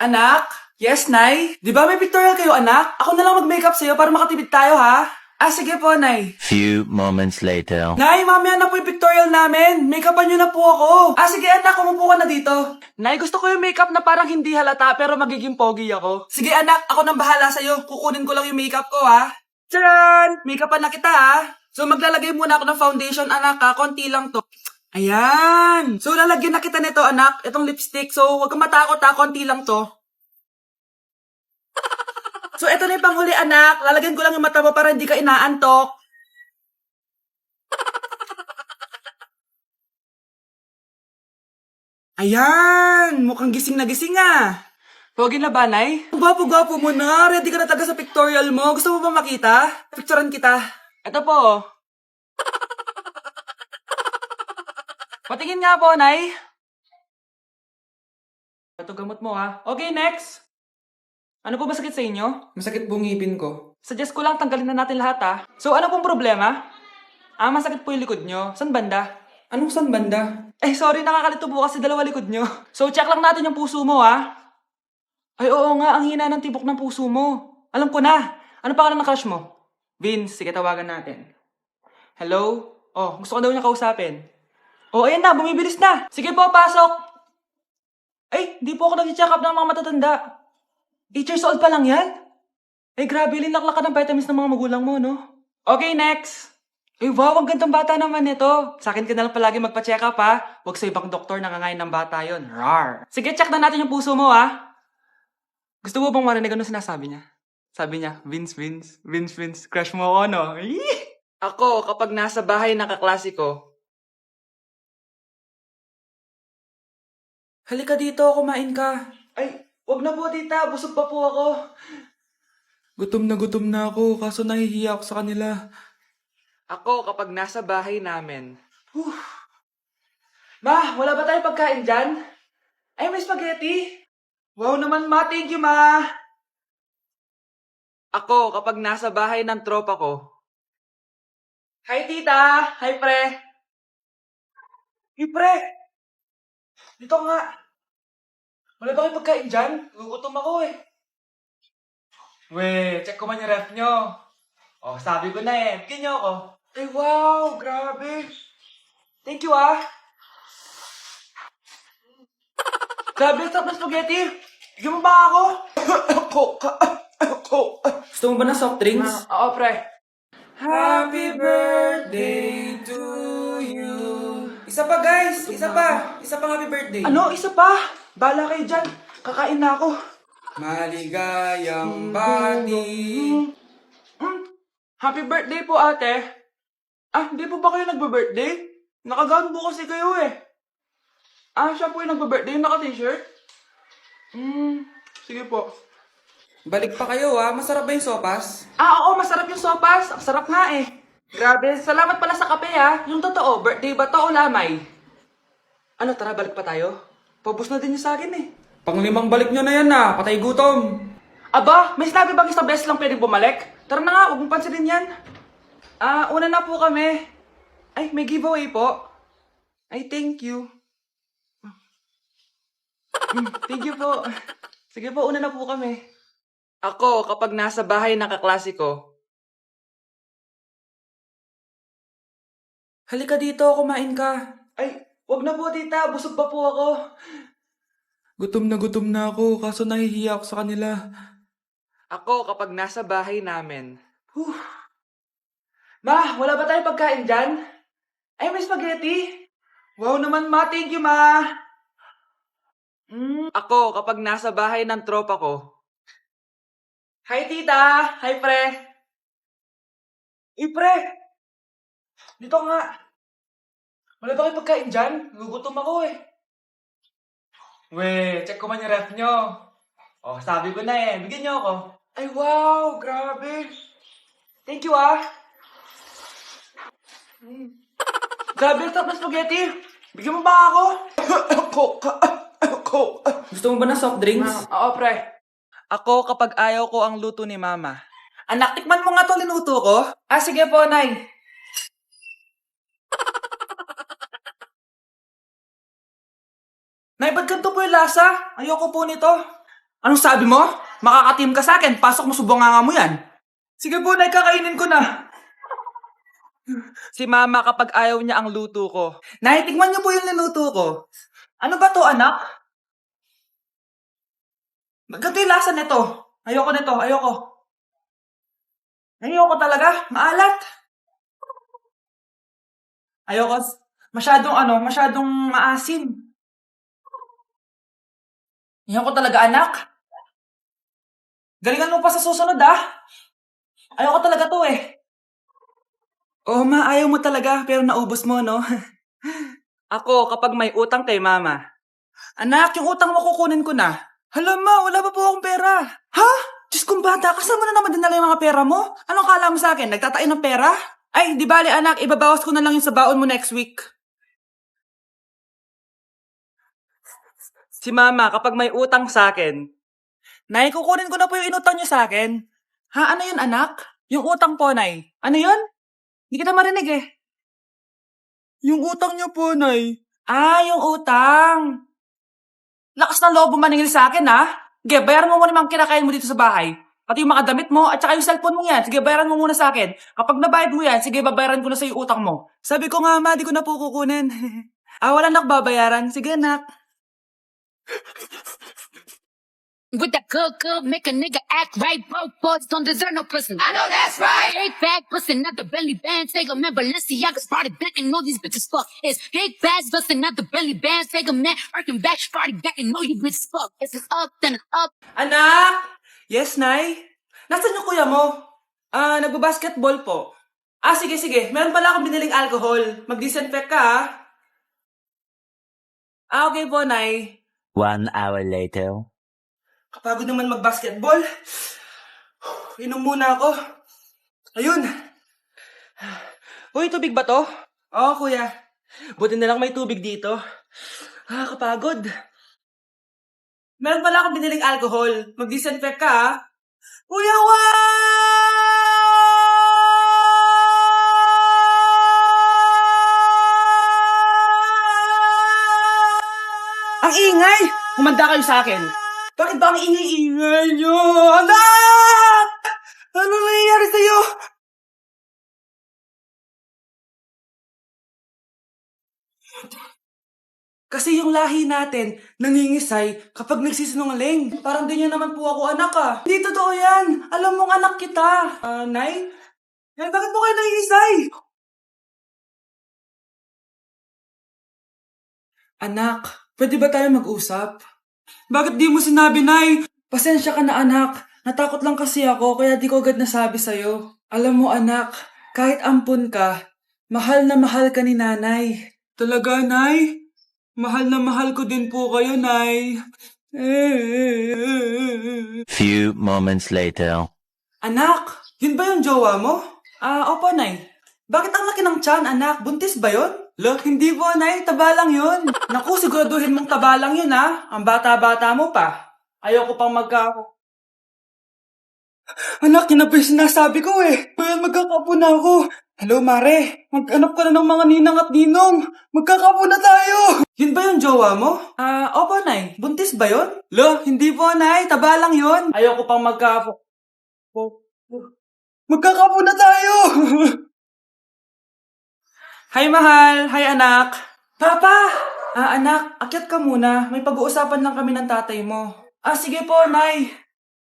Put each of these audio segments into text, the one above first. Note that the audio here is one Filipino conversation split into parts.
Anak? Yes, Nay? Di ba may pictorial kayo, anak? Ako na lang mag-makeup sa'yo para makatipid tayo, ha? Sige po, Nay. Few moments later. Nay, mamaya na po yung pictorial namin. Make-upan niyo na po ako. Sige anak, umupo ka na dito. Nay, gusto ko yung makeup na parang hindi halata pero magiging pogi ako. Sige anak, ako nang bahala sa'yo. Kukunin ko lang yung makeup ko, ha? Tcharan! Make-upan na kita, ha? So maglalagay muna ako ng foundation, anak, ha? Konti lang to. Ayan! So lalagyan na kita nito, anak. Itong lipstick. So huwag kang matakot, ha? Konti lang to. So eto na yung panghuli, anak. Lalagyan ko lang yung mata mo para hindi ka inaantok. Ayan! Mukhang gising na gising ah! Pogi na ba, Nay? Gwapo-gwapo mo na! Ready ka na talaga sa pictorial mo? Gusto mo ba makita? Picturean kita. Ito po. Patingin nga po, Nay. Ito gamot mo ha. Okay, next. Ano po ba sakit sa inyo? Masakit po ngipin ko. Suggest ko lang tanggalin na natin lahat ha. So ano pong problema? Masakit po yung likod nyo. San banda? Anong san banda? Sorry, nakakalito po kasi dalawa likod nyo. So, check lang natin yung puso mo, ha? Ay, oo nga, ang hina ng tibok ng puso mo. Alam ko na. Ano pangalan ng crush mo? Vince, sige, tawagan natin. Hello? Gusto ko daw niya kausapin. Ayan na, bumibilis na. Sige po, pasok. Di po ako nag-check up ng mga matatanda. 8 years old pa lang yan? Grabe, linaklak ka ng vitamins ng mga magulang mo, no? Okay, next. Wow, ang gandang bata naman ito. Sa akin ka na lang palagi magpa-check up, ha? Huwag sa ibang doktor nangangain ng bata yon. Rar. Sige, check na natin yung puso mo, ha? Gusto mo bang marinig ano sinasabi niya? Sabi niya, Vince, crush mo ako, no? Ako, kapag nasa bahay nakaklase ko. Halika dito, kumain ka. Wag na po, tita. Busog pa po ako. Gutom na ako, kaso nahihiya ako sa kanila. Ako, kapag nasa bahay namin. Ma, wala ba tayong pagkain dyan? May spaghetti. Wow naman, ma. Thank you, ma. Ako, kapag nasa bahay ng tropa ko. Hi, tita. Hi, pre. Hey, pre. Dito nga. Wala ba kayong pagkain dyan? Gugutom ako, eh. Check ko man yung ref nyo. Sabi ko na eh. Bigyan nyo ako. Wow. Grabe. Thank you, ah. Grabe, sarap na spaghetti. Bigyan mo ba ako? Gusto mo ba ng soft drinks? Oo, pre. Happy birthday to you. Isa pa, guys. Isa pa happy birthday. Ano? Isa pa? Bala kayo dyan. Kakain na ako. Maligayang bati. Happy birthday po, ate. Hindi po ba kayo nagbe-birthday? Nakagown po kasi kayo eh. Siya po yung nagbe-birthday, naka-t-shirt? Sige po. Balik pa kayo masarap ba yung sopas? Oo, masarap yung sopas. Sarap nga eh. Grabe, salamat pala sa kape Yung totoo, birthday ba to o lamay? Tara, balik pa tayo? Paubos na din yung sa akin eh. Pang-5 balik nyo na yan patay gutom. Aba, may sinabi bang isang beses lang pwedeng bumalik? Tara na nga, huwag mong pansinin yan. Una na po kami. May giveaway po. Thank you. Thank you po. Sige po, una na po kami. Ako, kapag nasa bahay nakaklase ko. Halika dito, kumain ka. Wag na po, tita. Busog pa po ako. Gutom na ako, kaso nahihiya ako sa kanila. Ako, kapag nasa bahay namin. Ma, wala ba tayong pagkain dyan? May spaghetti. Wow naman, ma. Thank you, ma. Ako, kapag nasa bahay ng tropa ko. Hi, tita. Hi, pre. Pre. Dito nga. Wala ba kayong pagkain dyan? Gugutom ako eh. Check ko man yung ref nyo. Sabi ko na eh. Bigyan nyo ako. Wow. Grabe. Thank you, Grabe, sarap na spaghetti. Bigyan mo ba ako? Gusto mo ba ng soft drinks? Oo, pre. Ako, kapag ayaw ko ang luto ni mama. Anak, tikman mo nga to linuto ko. Sige po, Nay. Nay, ba't ganito po yung lasa? Ayoko po nito. Anong sabi mo? Makakatim ka sa akin, pasok mo subanganga mo yan. Sige po, Nay, kakainin ko na. Si Mama kapag ayaw niya ang luto ko. Nay, tingnan niyo po yung niluto ko. Ano ba to, anak? Ganito yung lasa nito. Ayoko nito, ayoko. Ayoko talaga, maalat. Ayoko, masyadong maasim. Ayoko talaga, anak. Galingan mo pa sa susunod, ah. Ayoko talaga to, eh. Oh, ma, ayaw mo talaga, pero naubos mo, no? Ako, kapag may utang kay Mama. Anak, yung utang mo kukunin ko na. Hala, ma, wala pa po akong pera. Ha? Diyos kong bata, kasama mo na naman dinala yung mga pera mo? Anong kala mo sa akin? Nagtatain ng pera? Ay, di bale, anak, ibabawas ko na lang yung sa baon mo next week. Si Mama, kapag may utang sa akin, Nay, kukunin ko na po yung inutang niyo sa akin. Ha, ano yun, anak? Yung utang po, Nay. Ano yun? Hindi kita marinig eh. Yung utang niyo po, Nay. Ah, yung utang. Lakas ng loob mo maningil sa akin, ha? Sige, bayaran mo muna yung mga kinakain mo dito sa bahay. Pati yung mga damit mo at saka yung cellphone mo yan. Sige, bayaran mo muna sa akin. Kapag nabayad mo yan, sige, babayaran ko na sa yung utang mo. Sabi ko nga, ma, di ko na po kukunin. Wala nak babayaran. Sige, nak. With that good, make a nigga act right. Broke boys don't deserve no pussy. I know that's right. Big bag, bustin' out the belly band. Take a man, Balenciaga started back and know these bitches fuck. It's big bags, bustin' out the belly band. Take a man, working back, started back and know you bitches fuck. It's up, then it's up. Anak! Yes, Nay? Nasaan yung kuya mo? Nagbabasketball po. Sige. Meron pala akong biniling alcohol. Mag-disinfect ka, ha? Okay po, Nay. 1 hour later. Kapagod naman mag-basketball. Inom muna ako. Ayun. Uy, tubig ba to? Oo, kuya. Buti na lang may tubig dito. Kapagod. Meron pala akong biniling alcohol. Mag-disinfect ka, ha? Kuya, Ang ingay! Humanda kayo sa akin. Bakit ba ang ingay-ingay nyo? Anak! Ano nangyayari sa'yo? Kasi yung lahi natin, nangingisay kapag nagsisinungaling. Parang ganyan naman po ako, anak, ah. Hindi totoo yan. Alam mong anak kita. Nay? Nay, bakit mo kayo nangingisay? Anak, pwede ba tayo mag-usap? Bakit di mo sinabi, Nay? Pasensya ka na, anak. Natakot lang kasi ako, kaya di ko agad nasabi sa'yo. Alam mo, anak, kahit ampun ka, mahal na mahal ka ni nanay. Talaga, Nay? Mahal na mahal ko din po kayo, Nay. Few moments later. Anak, yun ba yung jowa mo? Opo, Nay. Bakit ang laki ng tiyan, anak? Buntis ba yun? Look, hindi po, Nay. Taba lang yun. Naku, siguraduhin mong taba lang yun, ha? Ang bata-bata mo pa. Ayoko pang Anak, yun na po yung sinasabi ko eh. Kaya magkakapo na ako. Hello, Mare. Mag-anap ka na ng mga ninang at ninong. Magkakapo na tayo. Yun ba yung jowa mo? Opo, Nay. Buntis ba yun? Lo, hindi po, Nay. Taba lang yun. Ayoko pang Magkakapo na tayo. Hi, mahal. Hi, anak. Papa! Anak, akyat ka muna. May pag-uusapan lang kami ng tatay mo. Sige po, Nay.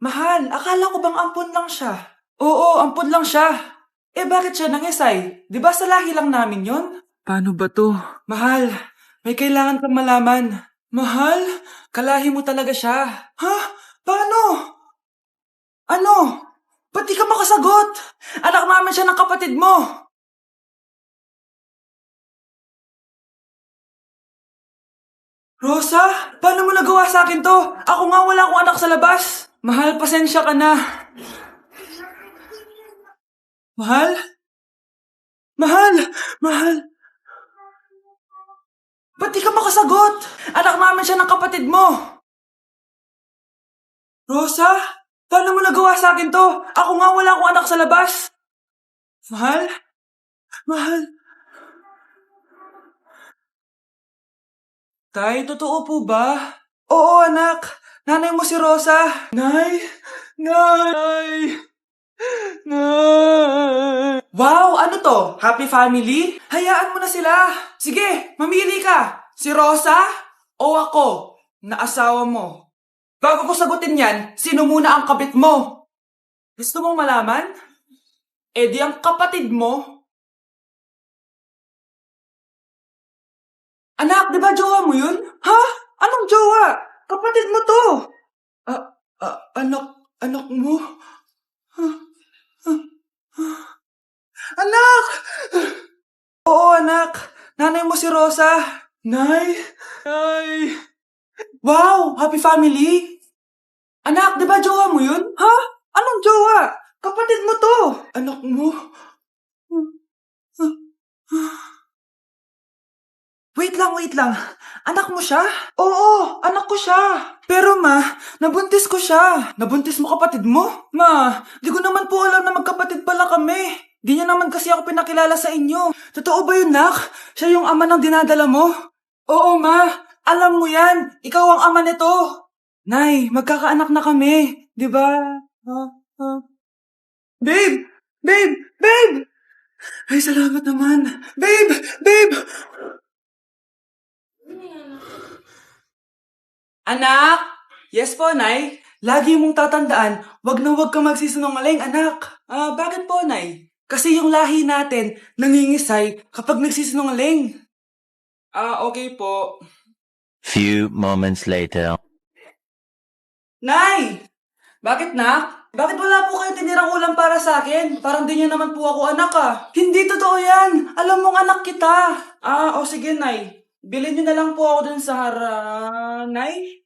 Mahal, akala ko bang ampun lang siya? Oo, ampun lang siya. Bakit siya nangisay? Di ba sa lahi lang namin yon? Paano ba to? Mahal, may kailangan kang malaman. Mahal, kalahi mo talaga siya. Ha? Paano? Ano? Ba't di ka makasagot? Anak namin siya ng kapatid mo. Rosa, paano mo nagawa sa akin to? Ako nga wala akong anak sa labas. Mahal, pasensya ka na. Mahal? Mahal. Ba't di ka makasagot? Anak namin siya ng kapatid mo. Rosa, paano mo nagawa sa akin to? Ako nga wala akong anak sa labas. Mahal. Tay, totoo po ba? Oo, anak. Nanay mo si Rosa. Nay! Nay! Nay! Wow! Ano to? Happy family? Hayaan mo na sila. Sige, mamili ka. Si Rosa o ako na asawa mo? Bago ko sagutin yan, sino muna ang kabit mo? Gusto mong malaman? Eh di ang kapatid mo. Anak, di ba jowa mo yun? Ha? Anong jowa? Kapatid mo to. Anak mo? Anak! Oo, anak. Nanay mo si Rosa. Nay? Nay? Wow! Happy family? Anak, di ba jowa mo yun? Ha? Anong jowa? Kapatid mo to. Anak mo? Wait lang. Anak mo siya? Oo, anak ko siya. Pero ma, nabuntis ko siya. Nabuntis mo kapatid mo? Ma, di ko naman po alam na magkapatid pala kami. Di niya naman kasi ako pinakilala sa inyo. Totoo ba yun, nak? Siya yung ama ng dinadala mo? Oo, ma. Alam mo yan. Ikaw ang ama nito. Nay, magkakaanak na kami. Di ba? Babe! Ay, salamat naman. Babe! Anak! Yes po, Nay. Lagi mong tatandaan, wag na wag kang magsisinungaling, anak. Bakit po, Nay? Kasi yung lahi natin nangingisay kapag nagsisinungaling. Okay po. Few moments later. Nay! Bakit, nak? Bakit wala po kayong tinirang ulam para sa akin? Parang di niyo naman po ako anak, Hindi totoo yan. Alam mong anak kita. Sige, Nay. Bilhin niyo na lang po ako dun sa Nay?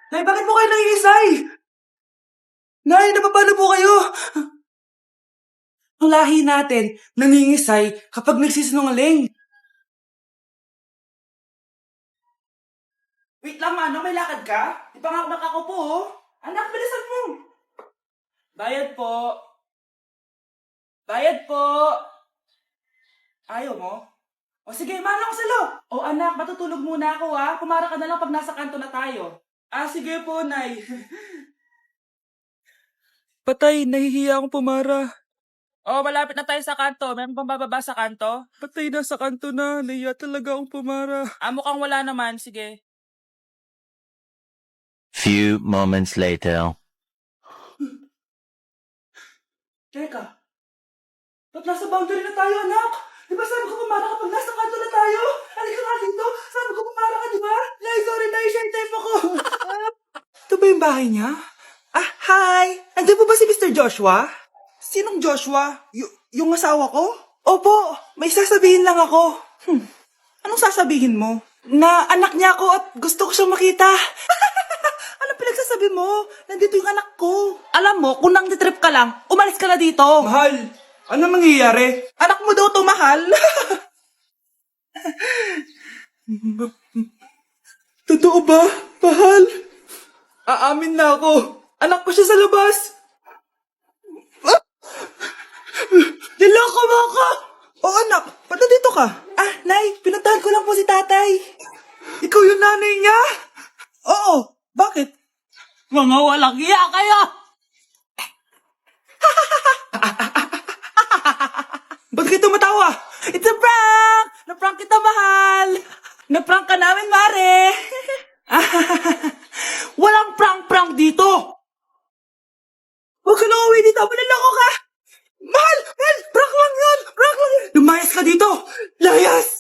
Nay, bakit po kayo nangingisay? Nay, napapano po kayo? Ang lahi natin nangingisay kapag nagsisinungaling. Wait lang, Manong. May lakad ka? Di pa nga ako nakakupo, oh. Anak, bilisan mo. Bayad po. Ayaw mo? O sige, Manong, salo. O anak, matutulog muna ako, Pumara ka na lang pag nasa kanto na tayo. Sige po, Nay. Patay, nahihiya akong pumara. Malapit na tayo sa kanto. Meron pang bababa sa kanto? Patay na sa kanto na. Nahiya talaga akong pumara. Mukhang wala naman. Sige. Few moments later. Teka. Ba't nasa boundary na tayo, anak? Di ba sabi ko pumara kapag nasa kanto na tayo? Halika nga dito. Sabi ko pumara ka, di ba? Nay, sorry, Nay. Shy type ako. Ito ba yung bahay niya? Hi! Andiyan po ba si Mr. Joshua? Sinong Joshua? Yung asawa ko? Opo, may sasabihin lang ako. Anong sasabihin mo? Na anak niya ako at gusto ko siyang makita. Anong pinagsasabi mo? Nandito yung anak ko. Alam mo, kung nang-trip ka lang, umalis ka na dito. Mahal, ano mangyayari? Anak mo daw to, mahal. Totoo ba, mahal? Aamin na ako. Anak ko siya sa labas. Niloko mo ako! Anak, ba't nandito ka? Nay, pinuntahan ko lang po si tatay. Ikaw yung nanay niya? Oo, bakit? Mga walang iya kayo! Ba't kayo tumatawa? It's a prank! Na-prank kita, mahal! Na-prank ka namin, Mare! Walang prank-prank dito! Huwag ka na uwi dito! Manaloko ka! Mahal! Prank lang yun! Lumayas ka dito! Layas!